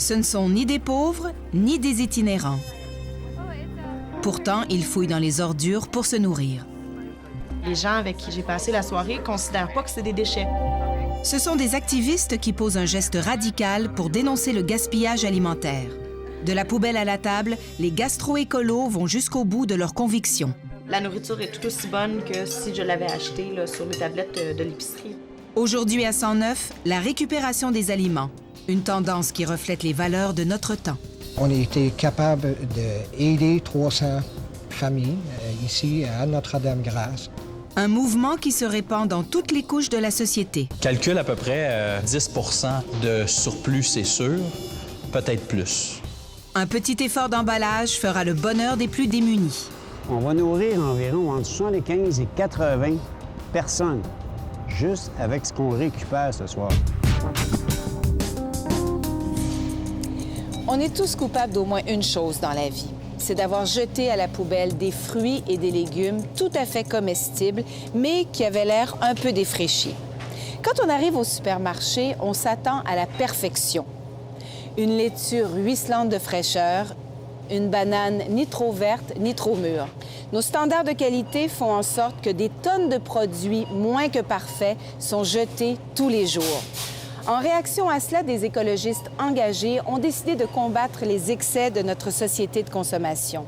Ce ne sont ni des pauvres, ni des itinérants. Pourtant, ils fouillent dans les ordures pour se nourrir. Les gens avec qui j'ai passé la soirée ne considèrent pas que c'est des déchets. Ce sont des activistes qui posent un geste radical pour dénoncer le gaspillage alimentaire. De la poubelle à la table, les gastro-écolos vont jusqu'au bout de leurs convictions. La nourriture est tout aussi bonne que si je l'avais achetée là, sur les tablettes de l'épicerie. Aujourd'hui à 109, la récupération des aliments, une tendance qui reflète les valeurs de notre temps. On a été capable d'aider 300 familles ici à Notre-Dame-Grâce. Un mouvement qui se répand dans toutes les couches de la société. Calcule à peu près 10 % de surplus, c'est sûr, peut-être plus. Un petit effort d'emballage fera le bonheur des plus démunis. On va nourrir environ entre 75 et 80 personnes, juste avec ce qu'on récupère ce soir. On est tous coupables d'au moins une chose dans la vie. C'est d'avoir jeté à la poubelle des fruits et des légumes tout à fait comestibles, mais qui avaient l'air un peu défraîchis. Quand on arrive au supermarché, on s'attend à la perfection. Une laitue ruisselante de fraîcheur, une banane ni trop verte ni trop mûre. Nos standards de qualité font en sorte que des tonnes de produits moins que parfaits sont jetés tous les jours. En réaction à cela, des écologistes engagés ont décidé de combattre les excès de notre société de consommation.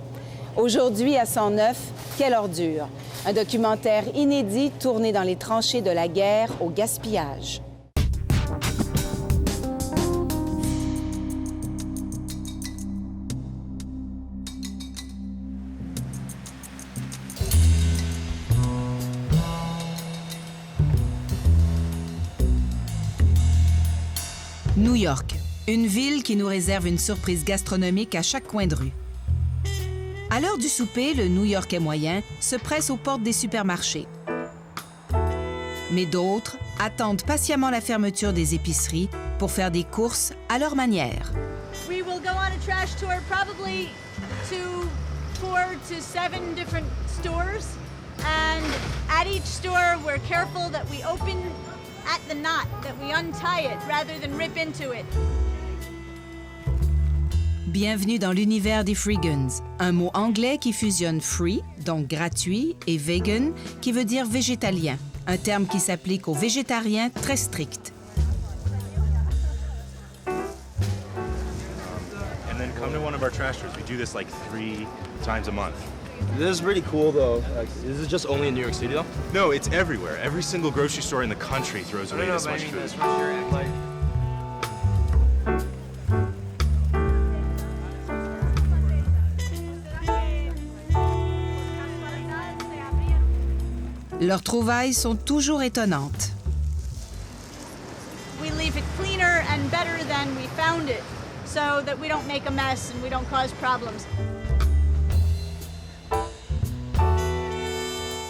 Aujourd'hui, à 109, quelle ordure! Un documentaire inédit tourné dans les tranchées de la guerre au gaspillage. New York, une ville qui nous réserve une surprise gastronomique à chaque coin de rue. À l'heure du souper, le New-Yorkais moyen se presse aux portes des supermarchés. Mais d'autres attendent patiemment la fermeture des épiceries pour faire des courses à leur manière. We will go on a trash tour probably to 4 to 7 different stores. And at each store, we're careful that we open at the knot, that we untie it rather than rip into it. Bienvenue dans l'univers des Freegans, un mot anglais qui fusionne free, donc gratuit, et vegan, qui veut dire végétalien, un terme qui s'applique aux végétariens très stricts. And then come to one of our trash tours. We do this like 3 times a month. This is pretty cool, though. Is this just only in New York City, though? No, it's everywhere. Every single grocery store in the country throws away this much food. Leurs trouvailles sont toujours étonnantes. We leave it cleaner and better than we found it so that we don't make a mess and we don't cause problems.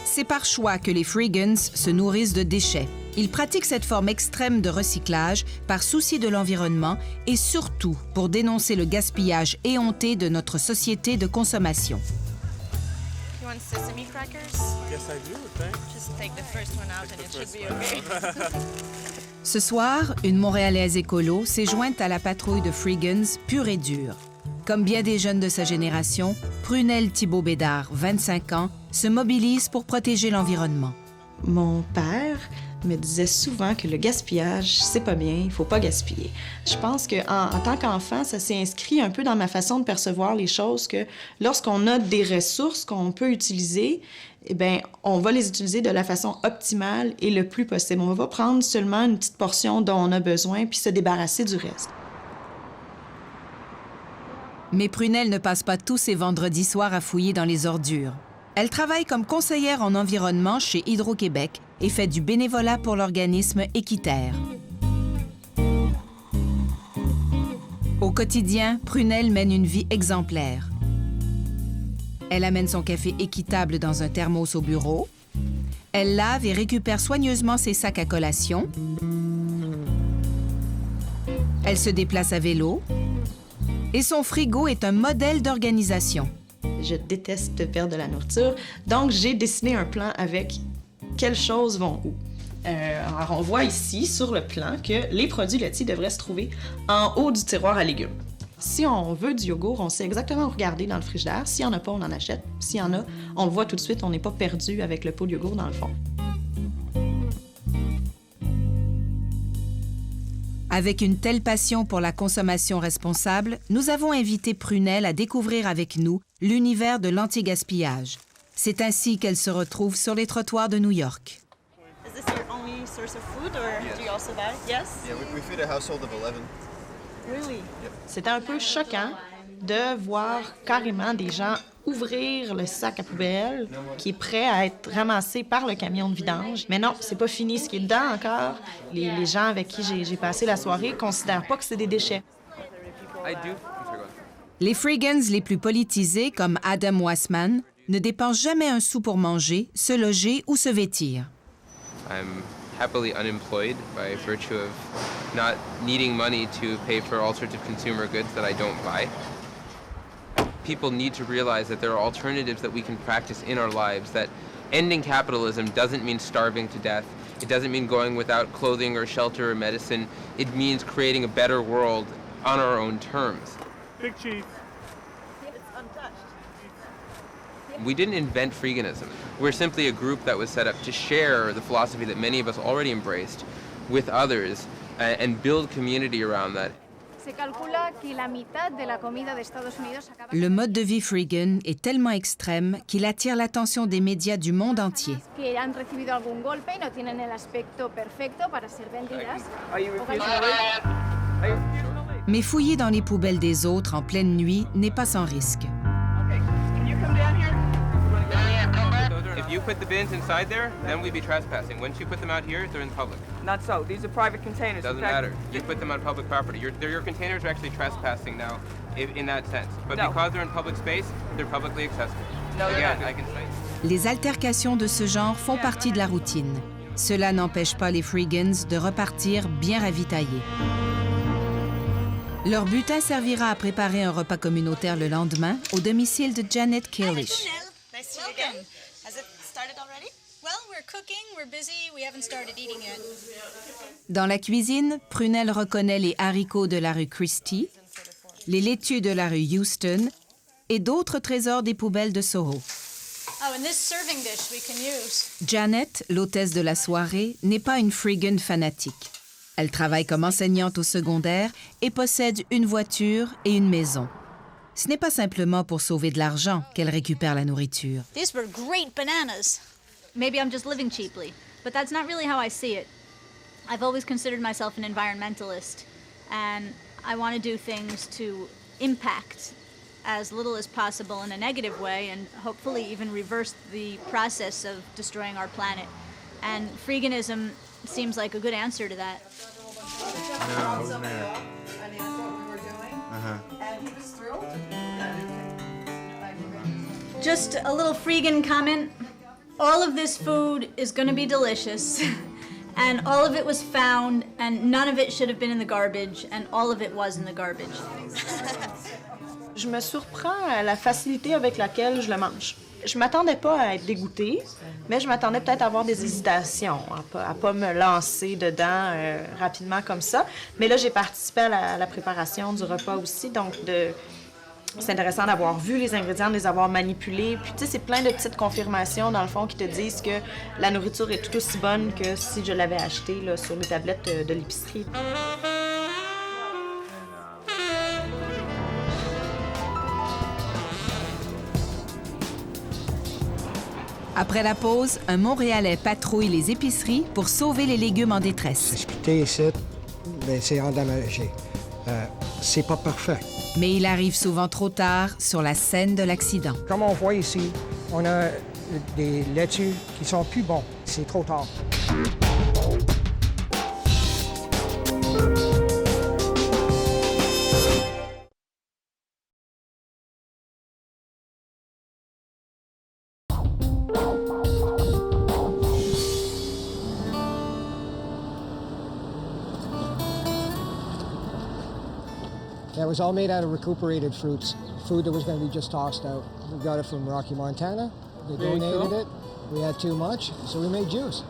C'est par choix que les Freegans se nourrissent de déchets. Ils pratiquent cette forme extrême de recyclage par souci de l'environnement et surtout pour dénoncer le gaspillage éhonté de notre société de consommation. You want sesame crackers? Yes, I do, thanks. Just take the first one out and it should be okay. Ce soir, une Montréalaise écolo s'est jointe à la patrouille de Freegans pure et dure. Comme bien des jeunes de sa génération, Prunelle Thibault-Bédard, 25 ans, se mobilise pour protéger l'environnement. Mon père me disait souvent que le gaspillage, c'est pas bien, il faut pas gaspiller. Je pense qu'en tant qu'enfant, ça s'est inscrit un peu dans ma façon de percevoir les choses, que lorsqu'on a des ressources qu'on peut utiliser, eh bien, on va les utiliser de la façon optimale et le plus possible. On va prendre seulement une petite portion dont on a besoin puis se débarrasser du reste. Mais Prunelle ne passe pas tous ses vendredis soirs à fouiller dans les ordures. Elle travaille comme conseillère en environnement chez Hydro-Québec et fait du bénévolat pour l'organisme Équiterre. Au quotidien, Prunelle mène une vie exemplaire. Elle amène son café équitable dans un thermos au bureau. Elle lave et récupère soigneusement ses sacs à collation. Elle se déplace à vélo. Et son frigo est un modèle d'organisation. Je déteste perdre de la nourriture, donc j'ai dessiné un plan avec quelles choses vont où. Alors, on voit ici, sur le plan, que les produits laitiers devraient se trouver en haut du tiroir à légumes. Si on veut du yogourt, on sait exactement où regarder dans le frigidaire. S'il n'y en a pas, on en achète. S'il y en a, on le voit tout de suite, on n'est pas perdu avec le pot de yogourt dans le fond. Avec une telle passion pour la consommation responsable, nous avons invité Prunelle à découvrir avec nous l'univers de l'anti-gaspillage. C'est ainsi qu'elle se retrouve sur les trottoirs de New York. Is this your only source of food, or do you also buy? Yes? Yeah, we feed a household of 11. Really? C'était un peu choquant de voir carrément des gens ouvrir le sac à poubelle qui est prêt à être ramassé par le camion de vidange. Mais non, c'est pas fini. Ce qui est dedans encore, les gens avec qui j'ai passé la soirée considèrent pas que c'est des déchets. Les Freegans les plus politisés, comme Adam Wassman, ne dépensent jamais un sou pour manger, se loger ou se vêtir. I'm happily unemployed by virtue of not needing money to pay for all sorts of consumer goods that I don't buy. People need to realize that there are alternatives that we can practice in our lives, that ending capitalism doesn't mean starving to death. It doesn't mean going without clothing or shelter or medicine. It means creating a better world on our own terms. Big Chief. We didn't invent freeganism. We're simply a group that was set up to share the philosophy that many of us already embraced with others and build community around that. Le mode de vie Freegan est tellement extrême qu'il attire l'attention des médias du monde entier. Mais fouiller dans les poubelles des autres en pleine nuit n'est pas sans risque. If you put the bins inside there, then we'd be trespassing. Once you put them out here, they're in public. Not so. These are private containers. Doesn't matter. You put them on public property. Your containers are actually trespassing now, in that sense. But because they're in public space, they're publicly accessible. No, again, I can say. Les altercations de ce genre font partie de la routine. Cela n'empêche pas les Freegans de repartir bien ravitaillés. Leur butin servira à préparer un repas communautaire le lendemain au domicile de Janet Kalish. Nice to see you again. Has it started already? Well, we're cooking, we're busy, we haven't started eating yet. Dans la cuisine, Prunelle reconnaît les haricots de la rue Christie, les laitues de la rue Houston et d'autres trésors des poubelles de Soho. Oh, and this serving dish we can use. Janet, l'hôtesse de la soirée, n'est pas une Freegan fanatique. Elle travaille comme enseignante au secondaire et possède une voiture et une maison. Ce n'est pas simplement pour sauver de l'argent qu'elle récupère la nourriture. These were great bananas. Maybe I'm just living cheaply, but that's not really how I see it. I've always considered myself an environmentalist, and I want to do things to impact as little as possible in a negative way and hopefully even reverse the process of destroying our planet. And freeganism seems like a good answer to that. Just a little Freegan comment. All of this food is going to be delicious, and all of it was found, and none of it should have been in the garbage, and all of it was in the garbage. Je me surprends à la facilité avec laquelle je le mange. Je m'attendais pas à être dégoûtée, mais je m'attendais peut-être à avoir des hésitations, à pas me lancer dedans rapidement comme ça. Mais là, j'ai participé à la préparation du repas aussi, donc c'est intéressant d'avoir vu les ingrédients, de les avoir manipulés. Puis, tu sais, c'est plein de petites confirmations, dans le fond, qui te disent que la nourriture est tout aussi bonne que si je l'avais achetée là, sur les tablettes de l'épicerie. Après la pause, un Montréalais patrouille les épiceries pour sauver les légumes en détresse. Splitté ici, bien, c'est endommagé. C'est pas parfait. Mais il arrive souvent trop tard sur la scène de l'accident. Comme on voit ici, on a des laitues qui sont plus bons. C'est trop tard. That was all made out of recuperated fruits, food that was going to be just tossed out. We got it from Rocky, Montana. They donated it. We had too much, so we made juice.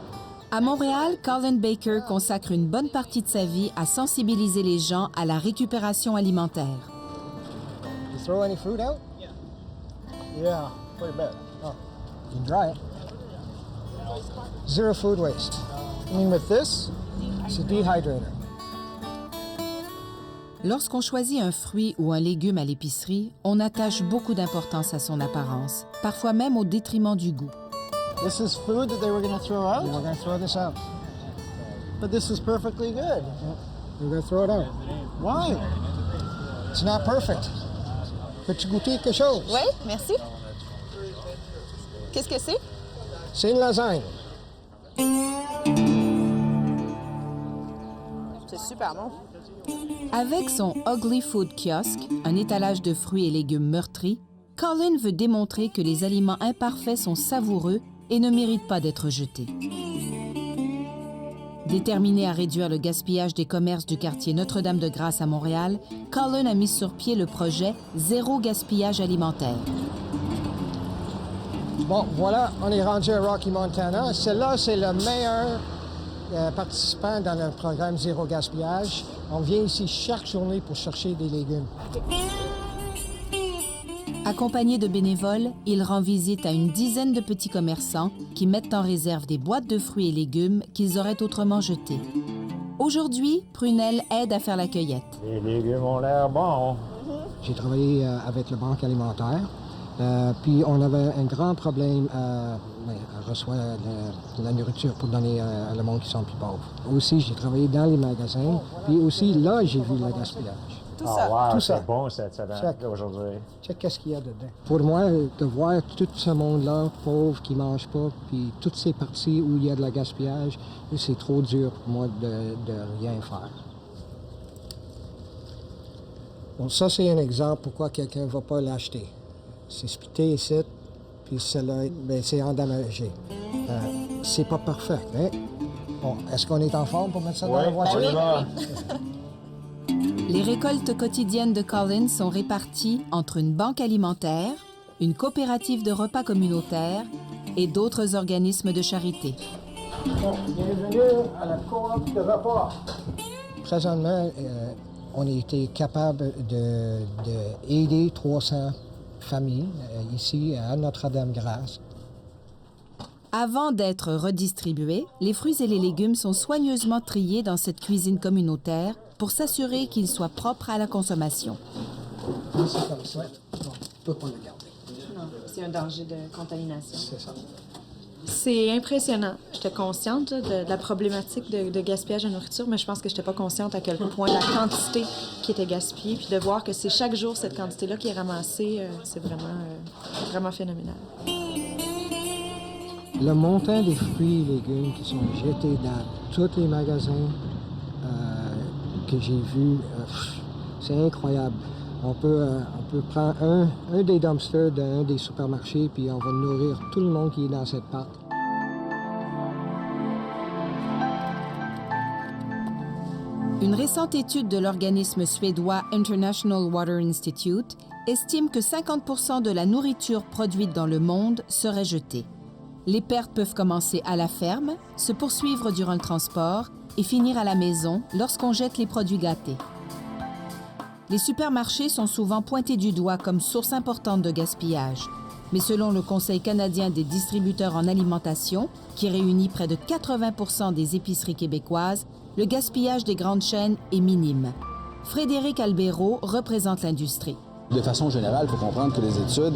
À Montréal, Colin Baker consacre une bonne partie de sa vie à sensibiliser les gens à la récupération alimentaire. You throw any fruit out? Yeah, quite a bit. Oh, you can dry it. Zero food waste. I mean, with this, it's a dehydrator. Lorsqu'on choisit un fruit ou un légume à l'épicerie, on attache beaucoup d'importance à son apparence, parfois même au détriment du goût. This is food that they were going to throw out? They were going to throw this out. But this is perfectly good. They're going to throw it out. Why? It's not perfect. Peux-tu goûter quelque chose? Oui, merci. Qu'est-ce que c'est? C'est une lasagne. C'est super bon. Avec son Ugly Food Kiosk, un étalage de fruits et légumes meurtris, Colin veut démontrer que les aliments imparfaits sont savoureux et ne méritent pas d'être jetés. Déterminé à réduire le gaspillage des commerces du quartier Notre-Dame-de-Grâce à Montréal, Colin a mis sur pied le projet Zéro gaspillage alimentaire. Bon, voilà, on est rendu à Rocky, Montana. Celle-là, c'est le meilleur participant dans le programme Zéro gaspillage. On vient ici chaque journée pour chercher des légumes. Accompagné de bénévoles, il rend visite à une dizaine de petits commerçants qui mettent en réserve des boîtes de fruits et légumes qu'ils auraient autrement jetés. Aujourd'hui, Prunelle aide à faire la cueillette. Les légumes ont l'air bons. J'ai travaillé avec la Banque alimentaire. Puis on avait un grand problème à recevoir de la nourriture pour donner à le monde qui sont plus pauvres. Aussi, j'ai travaillé dans les magasins. Puis aussi, là, j'ai vu le gaspillage. Tout ça. Wow, tout ça. C'est bon cette semaine aujourd'hui. Check qu'est-ce qu'il y a dedans. Pour moi, de voir tout ce monde-là, pauvre, qui ne mange pas, puis toutes ces parties où il y a de la gaspillage, c'est trop dur pour moi de rien faire. Bon, ça, c'est un exemple pourquoi quelqu'un ne va pas l'acheter. C'est splitté ici, puis celle-là, bien, c'est endommagé. C'est pas parfait, hein? Bon, est-ce qu'on est en forme pour mettre ça dans la voiture? Les récoltes quotidiennes de Colin sont réparties entre une banque alimentaire, une coopérative de repas communautaires et d'autres organismes de charité. Bon, bienvenue à la coop de repas. Présentement, on a été capable d'aider 300 familles ici à Notre-Dame-Grâce. Avant d'être redistribués, les fruits et les légumes sont soigneusement triés dans cette cuisine communautaire pour s'assurer qu'ils soient propres à la consommation. C'est comme ça. On ne peut pas le garder. Non, c'est un danger de contamination. C'est ça. C'est impressionnant. J'étais consciente de la problématique de gaspillage de nourriture, mais je pense que je n'étais pas consciente à quel point la quantité qui était gaspillée, puis de voir que c'est chaque jour cette quantité-là qui est ramassée, c'est vraiment phénoménal. Le montant des fruits et légumes qui sont jetés dans tous les magasins que j'ai vus, c'est incroyable. On peut prendre un des dumpsters d'un des supermarchés, puis on va nourrir tout le monde qui est dans cette part. Une récente étude de l'organisme suédois International Water Institute estime que 50% de la nourriture produite dans le monde serait jetée. Les pertes peuvent commencer à la ferme, se poursuivre durant le transport et finir à la maison lorsqu'on jette les produits gâtés. Les supermarchés sont souvent pointés du doigt comme source importante de gaspillage. Mais selon le Conseil canadien des distributeurs en alimentation, qui réunit près de 80% des épiceries québécoises, le gaspillage des grandes chaînes est minime. Frédéric Albérault représente l'industrie. De façon générale, il faut comprendre que les études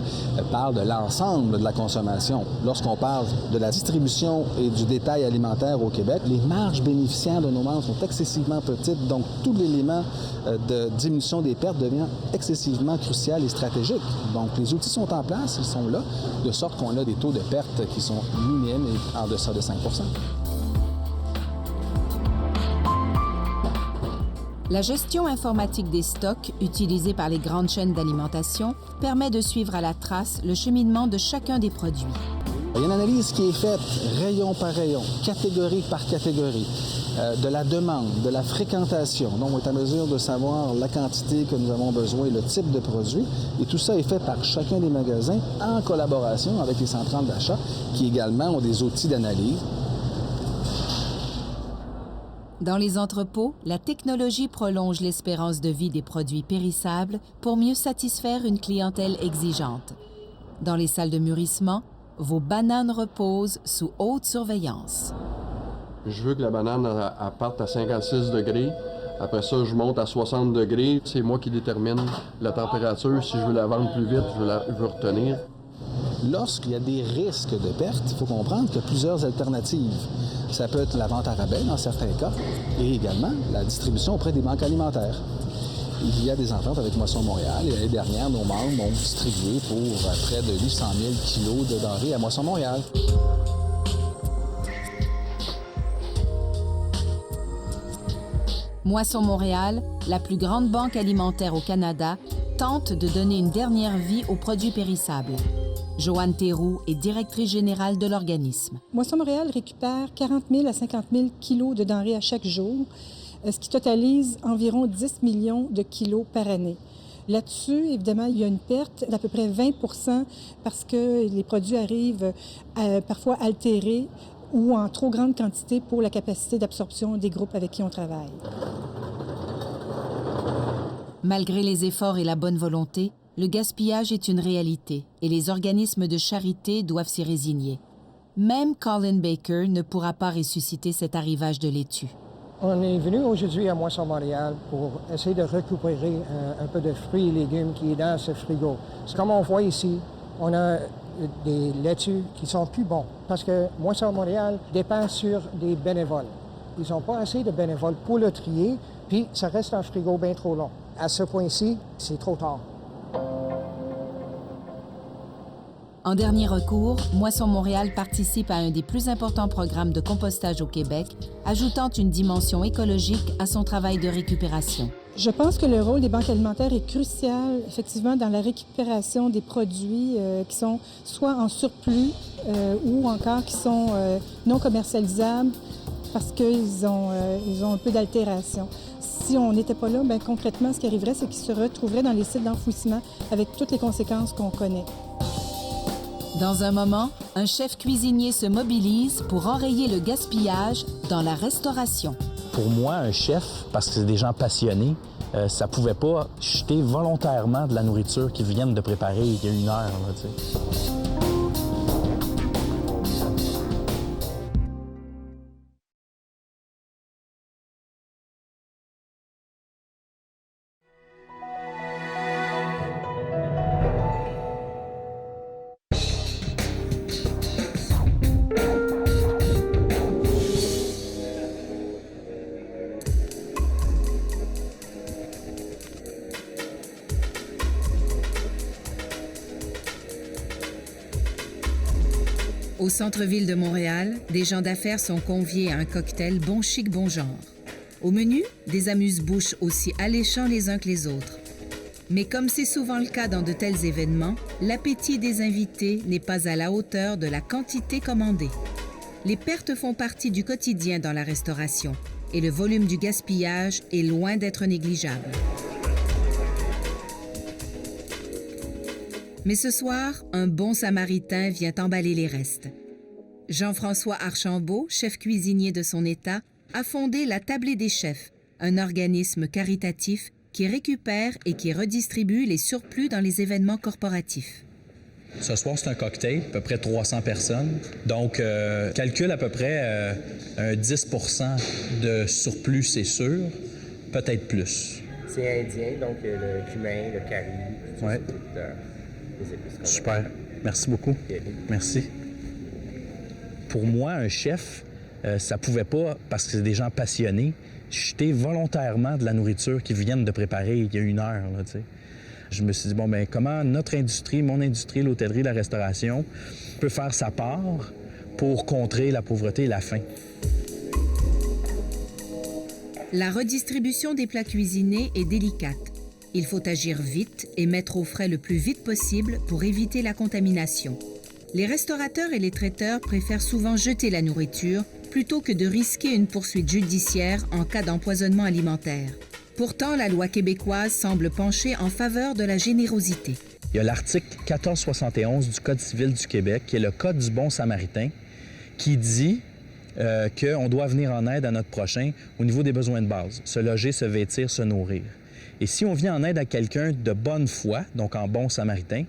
parlent de l'ensemble de la consommation. Lorsqu'on parle de la distribution et du détail alimentaire au Québec, les marges bénéficiaires de nos membres sont excessivement petites, donc tout l'élément de diminution des pertes devient excessivement crucial et stratégique. Donc les outils sont en place, ils sont là, de sorte qu'on a des taux de pertes qui sont minimes et en deçà de 5 %. La gestion informatique des stocks utilisée par les grandes chaînes d'alimentation permet de suivre à la trace le cheminement de chacun des produits. Il y a une analyse qui est faite rayon par rayon, catégorie par catégorie, de la demande, de la fréquentation. Donc, on est en mesure de savoir la quantité que nous avons besoin, le type de produit. Et tout ça est fait par chacun des magasins en collaboration avec les centrales d'achat qui également ont des outils d'analyse. Dans les entrepôts, la technologie prolonge l'espérance de vie des produits périssables pour mieux satisfaire une clientèle exigeante. Dans les salles de mûrissement, vos bananes reposent sous haute surveillance. Je veux que la banane elle parte à 56 degrés. Après ça, je monte à 60 degrés. C'est moi qui détermine la température. Si je veux la vendre plus vite, je veux retenir. Lorsqu'il y a des risques de perte, il faut comprendre qu'il y a plusieurs alternatives. Ça peut être la vente à rabais dans certains cas et également la distribution auprès des banques alimentaires. Il y a des ententes avec Moisson Montréal et l'année dernière, nos membres ont distribué pour près de 800 000 kilos de denrées à Moisson Montréal. Moisson Montréal, la plus grande banque alimentaire au Canada, tente de donner une dernière vie aux produits périssables. Joanne Théroux est directrice générale de l'organisme. Moisson Montréal récupère 40 000 à 50 000 kilos de denrées à chaque jour, ce qui totalise environ 10 millions de kilos par année. Là-dessus, évidemment, il y a une perte d'à peu près 20 parce que les produits arrivent parfois altérés ou en trop grande quantité pour la capacité d'absorption des groupes avec qui on travaille. Malgré les efforts et la bonne volonté, le gaspillage est une réalité et les organismes de charité doivent s'y résigner. Même Colin Baker ne pourra pas ressusciter cet arrivage de laitue. On est venu aujourd'hui à Moisson Montréal pour essayer de récupérer un peu de fruits et légumes qui est dans ce frigo. C'est comme on voit ici, on a des laitues qui sont plus bons parce que Moisson Montréal dépend sur des bénévoles. Ils n'ont pas assez de bénévoles pour le trier, puis ça reste un frigo bien trop long. À ce point-ci, c'est trop tard. En dernier recours, Moisson Montréal participe à un des plus importants programmes de compostage au Québec, ajoutant une dimension écologique à son travail de récupération. Je pense que le rôle des banques alimentaires est crucial, effectivement, dans la récupération des produits qui sont soit en surplus ou encore qui sont non commercialisables parce qu'ils ont un peu d'altération. Si on n'était pas là, bien, concrètement, ce qui arriverait, c'est qu'ils se retrouveraient dans les sites d'enfouissement avec toutes les conséquences qu'on connaît. Dans un moment, un chef cuisinier se mobilise pour enrayer le gaspillage dans la restauration. Pour moi, un chef, parce que c'est des gens passionnés, ça pouvait pas jeter volontairement de la nourriture qu'ils viennent de préparer il y a une heure. Là, tu sais. Au centre-ville de Montréal, des gens d'affaires sont conviés à un cocktail bon chic, bon genre. Au menu, des amuse-bouches aussi alléchants les uns que les autres. Mais comme c'est souvent le cas dans de tels événements, l'appétit des invités n'est pas à la hauteur de la quantité commandée. Les pertes font partie du quotidien dans la restauration et le volume du gaspillage est loin d'être négligeable. Mais ce soir, un bon samaritain vient emballer les restes. Jean-François Archambault, chef cuisinier de son État, a fondé la Tablée des chefs, un organisme caritatif qui récupère et qui redistribue les surplus dans les événements corporatifs. Ce soir, c'est un cocktail, à peu près 300 personnes. Donc, calcule à peu près un 10 % de surplus, c'est sûr, peut-être plus. C'est indien, donc le cumin, le curry, ouais. Les épices. Super. Merci beaucoup. Merci. Pour moi, un chef, ça pouvait pas, parce que c'est des gens passionnés, jeter volontairement de la nourriture qu'ils viennent de préparer il y a une heure. Là, tu sais. Je me suis dit, bon, bien, comment notre industrie, mon industrie, l'hôtellerie, la restauration, peut faire sa part pour contrer la pauvreté et la faim. La redistribution des plats cuisinés est délicate. Il faut agir vite et mettre au frais le plus vite possible pour éviter la contamination. Les restaurateurs et les traiteurs préfèrent souvent jeter la nourriture plutôt que de risquer une poursuite judiciaire en cas d'empoisonnement alimentaire. Pourtant, la loi québécoise semble pencher en faveur de la générosité. Il y a l'article 1471 du Code civil du Québec, qui est le Code du bon samaritain, qui dit qu'on doit venir en aide à notre prochain au niveau des besoins de base, se loger, se vêtir, se nourrir. Et si on vient en aide à quelqu'un de bonne foi, donc en bon samaritain,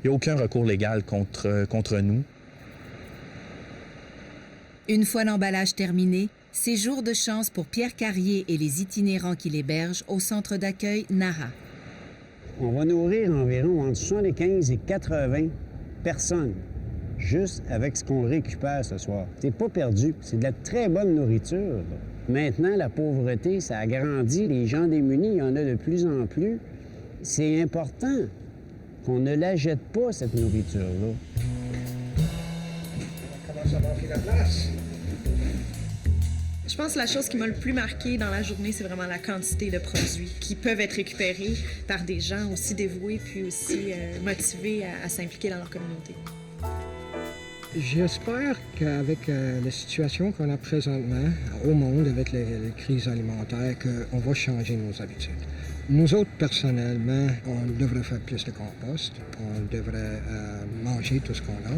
il n'y a aucun recours légal contre nous. Une fois l'emballage terminé, c'est jour de chance pour Pierre Carrier et les itinérants qui l'hébergent au centre d'accueil Nara. On va nourrir environ entre 75 et 80 personnes, juste avec ce qu'on récupère ce soir. C'est pas perdu, c'est de la très bonne nourriture. Maintenant, la pauvreté, ça agrandit. Les gens démunis, il y en a de plus en plus. C'est important qu'on ne la jette pas, cette nourriture-là. Comment ça va faire la place? Je pense que la chose qui m'a le plus marqué dans la journée, c'est vraiment la quantité de produits qui peuvent être récupérés par des gens aussi dévoués puis aussi motivés à s'impliquer dans leur communauté. J'espère qu'avec la situation qu'on a présentement au monde, avec les crises alimentaires, qu'on va changer nos habitudes. Nous autres, personnellement, on devrait faire plus de compost, on devrait manger tout ce qu'on a,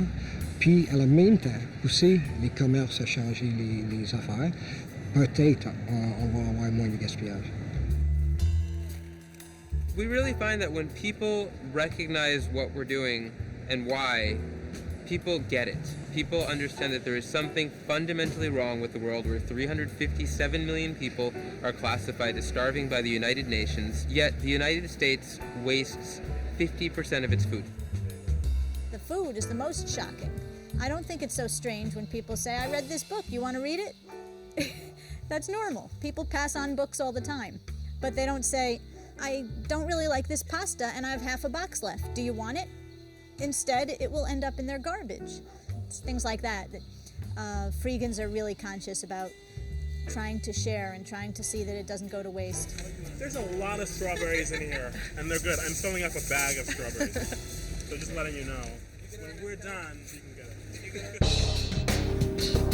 puis à la même temps, pousser les commerces à changer les affaires. Peut-être on va avoir moins de gaspillage. We really find that when people recognize what we're doing and why, people get it. People understand that there is something fundamentally wrong with the world where 357 million people are classified as starving by the United Nations, yet the United States wastes 50% of its food. The food is the most shocking. I don't think it's so strange when people say, I read this book, you want to read it? That's normal. People pass on books all the time. But they don't say, I don't really like this pasta and I have half a box left. Do you want it? Instead, it will end up in their garbage. It's things like that. Freegans are really conscious about trying to share and trying to see that it doesn't go to waste. There's a lot of strawberries in here, and they're good. I'm filling up a bag of strawberries. So just letting you know. When we're done, you can get it.